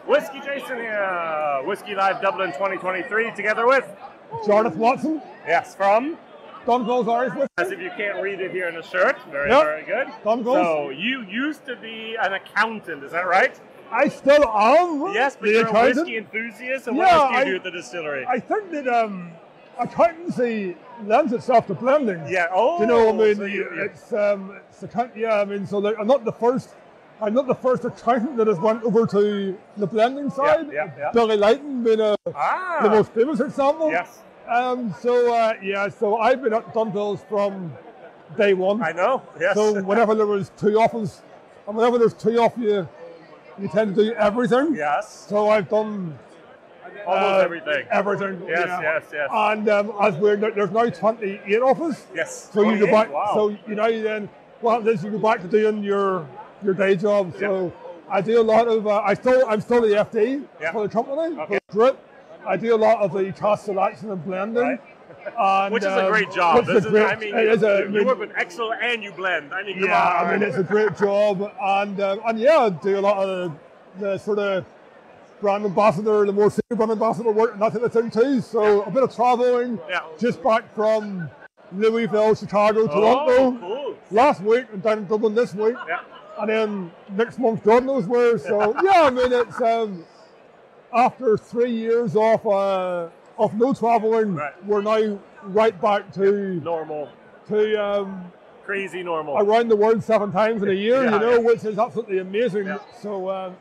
WhiskyJason here, Whisky Live Dublin 2023, together with Jarlath Watson. Yes, from Dunville's Irish Whisky. As if you can't read it here in the shirt. Very good. Dunville's. So you used to be an accountant, is that right? I still am. Yes, but you're a whiskey enthusiast, and what else do you do at the distillery? I think that accountancy lends itself to blending. Yeah. Oh. You know, I mean, so I mean, so like, I'm not the first accountant that has went over to the blending side. Yeah. Billy Lighton being the most famous example. Yes. So I've been at Dunville's from day one. I know. Yes. So whenever there was two of us, and whenever there's two of you, you tend to do everything. Yes. So I've done almost everything. Everything. Yes. And as there's now 28 of us. Yes. So you go back. Wow. So you go back to doing your day job. So I do a lot of. I'm still the FD for the company. Okay. For Drip. I do a lot of the cask selection and blending. Right. And, which is a great job. You work with Excel and you blend. I mean, come on. I mean, it's a great job. And I do a lot of the sort of brand ambassador, the more senior brand ambassador work and that type of thing too. So a bit of traveling. Yeah. Just back from Louisville, Chicago, Toronto. Cool. Last week and down in Dublin this week. Yeah. And then next month, God knows where. So I mean, it's after 3 years of no traveling, we're now right back to normal. Crazy normal. Around the world 7 times in a year, which is absolutely amazing. Yeah. So, All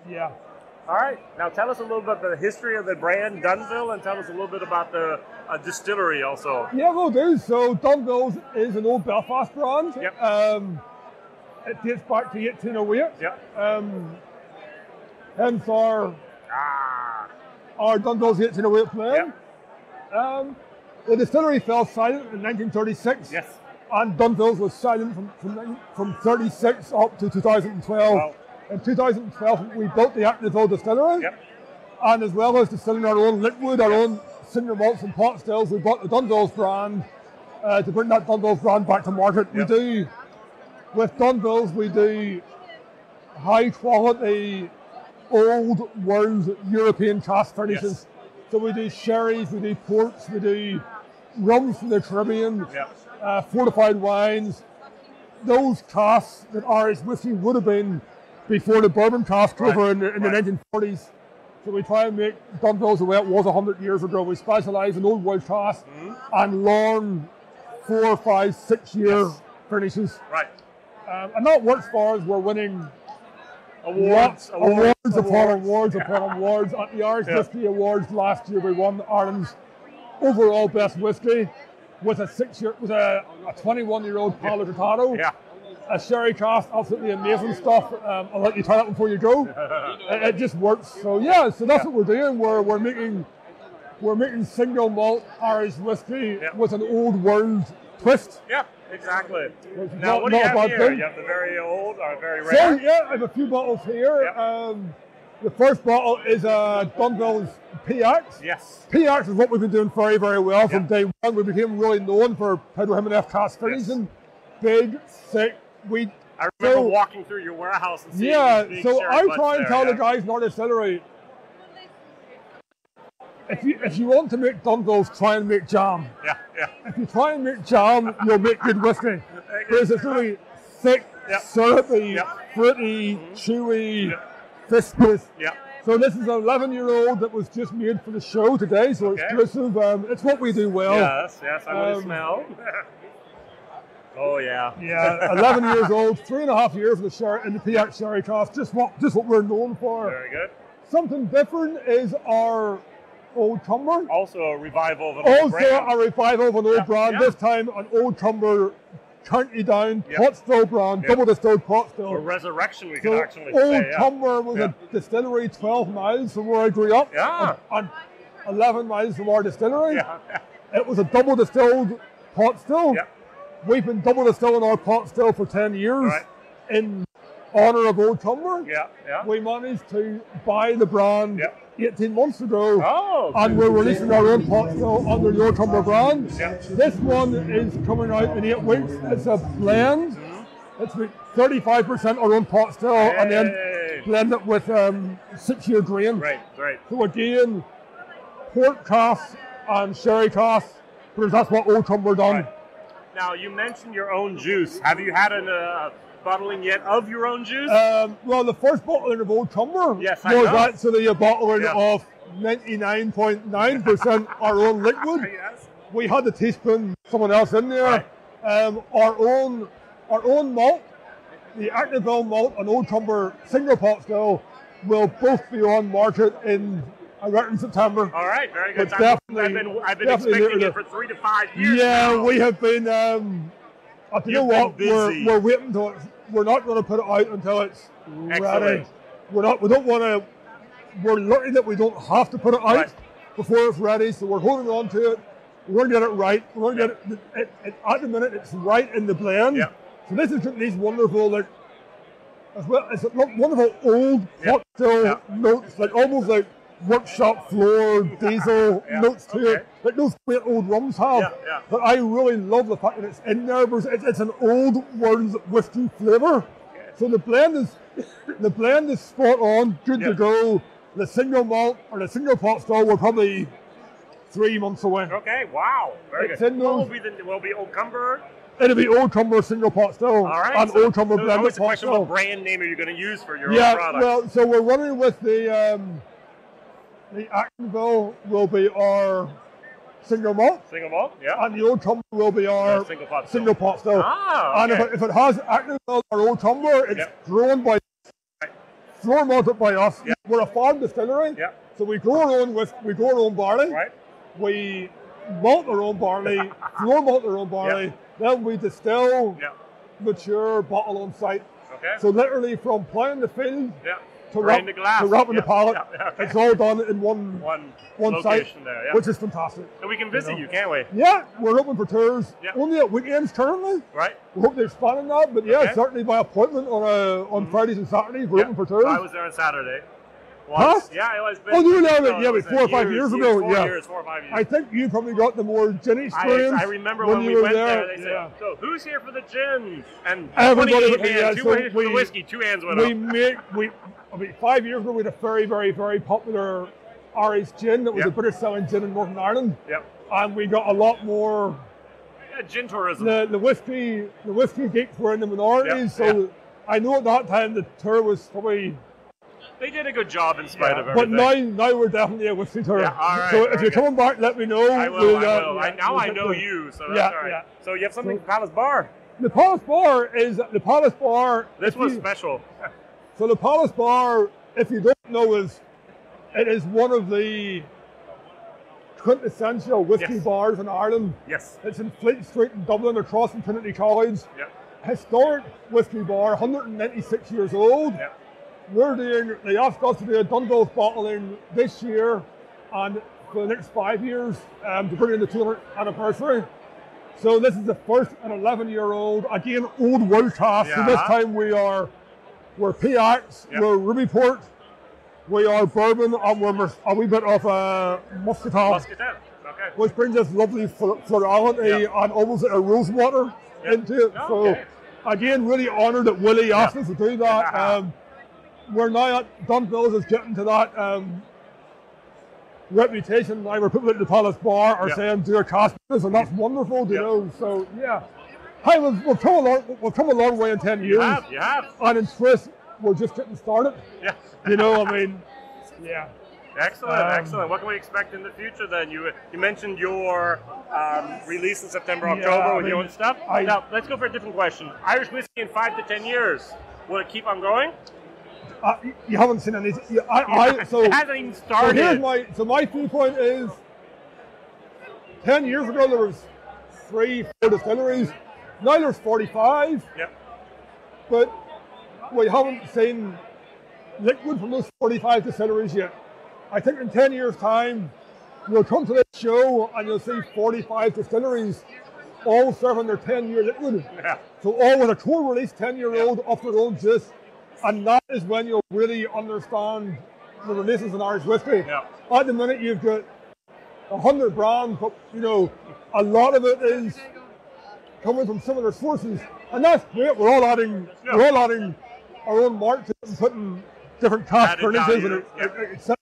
right. Now tell us a little bit about the history of the brand Dunville, and tell us a little bit about the distillery also. Yeah, we'll do. So Dunville is an old Belfast brand. Yep. It dates back to 1808. Yep. Hence our Dunville's 1808 plan. Yep. The distillery fell silent in 1936. Yes. And Dunville's was silent from 36 up to 2012. Wow. In 2012, we built the Echlinville Distillery. Yep. And as well as distilling our own liquid, our own single malts and pot stills, we bought the Dunville's brand to bring that Dunville's brand back to market. Yep. With Dunville's, we do high quality, old world European cask finishes. Yes. So we do sherries, we do ports, we do rums from the Caribbean, fortified wines. Those casks that Irish whiskey would have been before the Bourbon cask over in the 1940s. So we try and make Dunville's the way it was 100 years ago. We specialise in old world casks and long 4, 5, 6 year finishes. Right. And that works for us. We're winning awards upon awards. At the Irish Whisky Awards last year, we won Ireland's overall best whisky with a 21-year-old Palo Tratado. Yeah. A sherry cask, absolutely amazing stuff. I'll let you try that before you go. It just works. So so that's what we're doing. We're making single malt Irish whisky with an old world twist. Yeah. Exactly. Now, what do you have here? You have the very old or very rare? So, I have a few bottles here. Yep. The first bottle is Dunville's PX. Yes. PX is what we've been doing very, very well from day one. We became really known for Pedro Jimenez cask finishing. Big, thick. I remember walking through your warehouse and seeing these big so I sherry try and tell the guys in our distillery, if you want to make Dunville's, try and make jam. Yeah. If you try and make jam, you'll make good whiskey. Because it's really thick, syrupy, fruity, chewy, viscous. So this is an 11-year-old that was just made for the show today, so it's exclusive. It's what we do well. Yes, I want to smell. Oh yeah. Yeah, 11 years old, 3.5 years in the PX sherry cask. Just what we're known for. Very good. Something different is our Old Cumber. Also a revival of an old brand. A revival of an old brand. This time an Old Cumber County Down pot still brand, double distilled pot still. Or resurrection, we could actually say. Old Cumber was a distillery 12 miles from where I grew up. And 11 miles from our distillery. It was a double distilled pot still. We've been double distilling our pot still for 10 years in honour of Old Cumber. We managed to buy the brand 18 months ago, and we're releasing our own pot still under the Old Cumber brand. This one is coming out in 8 weeks. It's a blend. It's about 35% our own pot still, and then blend it with 6-year grain. Right. So again, port casks and sherry casks, because that's what Old Cumber done. Right. Now, you mentioned your own juice. Have you had a bottling yet of your own juice? Well, the first bottling of Old Cumber was actually a bottling of 99.9% our own liquid. Yes. We had the teaspoon someone else in there. Right. Our own malt, the Echlinville malt and Old Cumber single pot still will both be on market in, I reckon, September. All right, very good. I've been expecting it for 3 to 5 years. Yeah, now. we have been. You know what? We're waiting until we're not going to put it out until it's ready. We don't want to. We're lucky that we don't have to put it out before it's ready, so we're holding on to it. We're going to get it right. We're going to get it at the minute. It's right in the blend. Yep. So this is these wonderful, like, as well, it's wonderful old pot still notes, like almost like workshop floor diesel notes to it, like those great old rums have. But I really love the fact that it's in there because it's an old world whiskey flavour. So the blend is spot on, good to go. The single malt or the single pot still we're probably 3 months away. Okay, wow, very good. What will be Old Cumber? It'll be Old Cumber single pot still. All right. And Old Cumber blended pot question, still. what brand name are you going to use for your own product? Well, so we're running with the Echlinville will be our single malt. Single malt, yeah. And the Old Cumber will be our single pot still. Ah, okay. And if it has Echlinville or Old Cumber, it's grown by floor malted by us. Yep. We're a farm distillery, so we grow our own barley. Right. We malt our own barley, floor malt our own barley. Then we distill, mature, bottle on site. Okay. So literally from ploughing the field to wrapping the pallet, it's all done in one site, there, which is fantastic. And we can visit you, can't we? Yeah, we're open for tours. Only at weekends currently. Right. We hope to expand on that, but certainly by appointment on Fridays and Saturdays. We're open for tours. I was there on Saturday. Once. Yeah, I always been. Oh, you were there, 4 or 5 years ago. 4 or 5 years. I think you probably got the more gin experience. I remember when we went there. They said, "So who's here for the gin?" And everybody hands, two hands for the whiskey. 2 hands went up. 5 years ago, we had a very, very, very popular Irish gin that was a British selling gin in Northern Ireland. Yep. And we got a lot more. Gin tourism. The whiskey geeks were in the minority, so I know at that time the tour was probably. They did a good job in spite of everything. But now we're definitely a whiskey tour. Yeah, all right, so if you're coming back, let me know. I will. Now I know you, so that's all right. Yeah. So you have something for Palace Bar? The Palace Bar is the Palace Bar. This was special. So the Palace Bar, if you don't know, it is one of the quintessential whiskey bars in Ireland. Yes. It's in Fleet Street in Dublin, across from Trinity College. Yep. Historic whiskey bar, 196 years old. Yep. They asked us to do a Dunville bottling this year and for the next 5 years to bring in the 200th anniversary. So this is the first an 11-year-old, again, old world cask. So this time we're PX, we're Ruby Port, we are Bourbon, and we're a wee bit of Muscatel. Okay. Which brings this lovely florality and almost a rosewater into it. So again, really honoured that Willie asked us to do that. We're now at Dunville is getting to that reputation now where people at the Palace Bar are saying do a cask business, and that's wonderful, you know. So hey, we've come a long way in 10 years. You have. And in Swiss, we're just getting started. Yeah. You know, I mean, Excellent. What can we expect in the future then? You mentioned your release in September, October with your own stuff. Now, let's go for a different question. Irish whiskey in 5 to 10 years, will it keep on going? You haven't seen any. So it hasn't even started. So my viewpoint is 10 years ago there was 3-4 distilleries. Now there's 45. Yep. But we haven't seen liquid from those 45 distilleries yet. I think in 10 years' time, you'll come to this show and you'll see 45 distilleries all serving their 10-year liquid. Yeah. So all with a core release 10-year-old off their own juice. And that is when you'll really understand the releases in Irish whiskey. Yeah. At the minute, you've got 100 brands, but you know, a lot of it is coming from similar sources. And that's great. We're all adding our own mark to it and putting different cask finishes and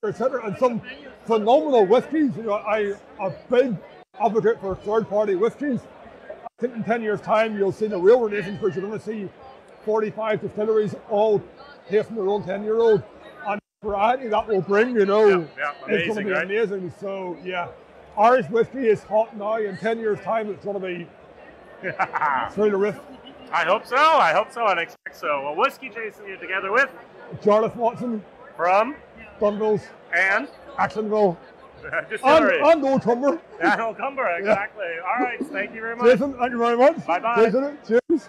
et cetera, and some phenomenal whiskies. You know, I'm a big advocate for third-party whiskies. I think in 10 years' time, you'll see the real renaissance, where you're going to see 45 distilleries all tasting their own 10-year-old. And the variety that will bring, you know, it's going to be amazing. So, yeah, Irish whiskey is hot now. In 10 years' time, it's going to be through the roof. I hope so, and I expect so. Well, WhiskyJason here together with Jarlath Watson from Dunville and Echlinville Distillery. And Old Cumber. And Old Cumber, exactly. All right, thank you very much. Jason, thank you very much. Bye-bye. Cheers.